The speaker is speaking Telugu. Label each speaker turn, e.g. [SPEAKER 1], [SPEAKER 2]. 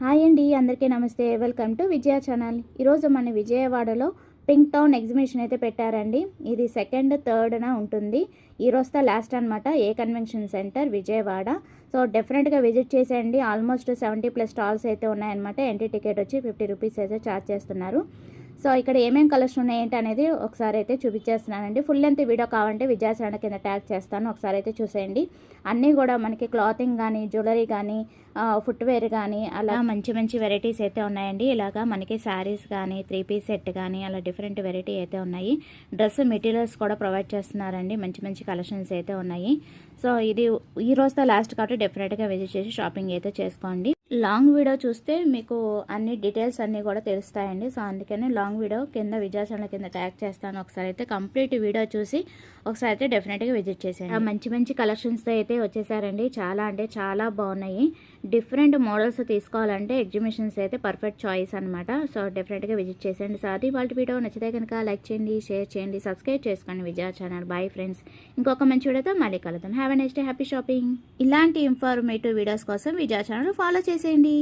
[SPEAKER 1] హాయ్ అండి, అందరికీ నమస్తే. Welcome to Vijaya channel. ఈరోజు మన విజయవాడలో పింక్ టౌన్ ఎగ్జిబిషన్ అయితే పెట్టారండి. ఇది 2nd, 3rd ఉంటుంది. ఈ రోజుతో లాస్ట్ అనమాట. ఏ కన్వెన్షన్ సెంటర్ విజయవాడ. సో డెఫినెట్గా విజిట్ చేసేయండి. ఆల్మోస్ట్ 70+ స్టాల్స్ అయితే ఉన్నాయన్నమాట. ఎంట్రీ టికెట్ వచ్చి 50 రూపీస్ అయితే ఛార్జ్ చేస్తున్నారు. సో ఇక్కడ ఏమేమి కలెక్షన్ ఉన్నాయి ఏంటి అనేది ఒకసారి అయితే చూపించేస్తున్నానండి. ఫుల్ లెంత్ వీడియో కావాలంటే విజయ ఛానల్ కింద ట్యాగ్ చేస్తాను, ఒకసారి అయితే చూసేయండి. అన్నీ కూడా మనకి క్లాతింగ్ కానీ, జ్యువెలరీ కానీ, ఫుట్వేర్ కానీ అలా మంచి మంచి వెరైటీస్ అయితే ఉన్నాయండి. ఇలాగా మనకి శారీస్ కానీ, 3-piece సెట్ కానీ అలా డిఫరెంట్ వెరైటీ అయితే ఉన్నాయి. డ్రెస్ మెటీరియల్స్ కూడా ప్రొవైడ్ చేస్తున్నారండి. మంచి మంచి కలెక్షన్స్ అయితే ఉన్నాయి. సో ఇది ఈ రోజుతో లాస్ట్ కాబట్టి డెఫినెట్గా విజిట్ చేసి షాపింగ్ అయితే చేసుకోండి. లాంగ్ వీడియో చూస్తే మీకు అన్ని డీటెయిల్స్ అన్నీ కూడా తెలుస్తాయండి. సో అందుకని లాంగ్ వీడియో కింద విజయ ఛానల్ కింద ట్యాగ్ చేస్తాను. ఒకసారి అయితే కంప్లీట్ వీడియో చూసి ఒకసారి అయితే డెఫినెట్గా విజిట్ చేసేయండి. మంచి మంచి కలెక్షన్స్తో అయితే వచ్చేసారండి. చాలా అంటే చాలా బాగున్నాయి. డిఫరెంట్ మోడల్స్ తీసుకోవాలంటే ఎగ్జిబిషన్స్ అయితే పర్ఫెక్ట్ చాయిస్ అనమాట. సో డెఫినెట్గా విజిట్ చేసేయండి. సో అది వాళ్ళ వీడియో నచ్చితే కనుక లైక్ చేయండి, షేర్ చేయండి, సబ్స్క్రైబ్ చేసుకోండి విజయ ఛానల్. బాయ్ ఫ్రెండ్స్, ఇంకొక మంచి వీడియోతో మళ్ళీ కలుద్దాం. Have a nice day, happy shopping. ఇలాంటి ఇన్ఫర్మేటివ్ వీడియోస్ కోసం విజయ ఛానల్ ఫాలో చేసేయండి.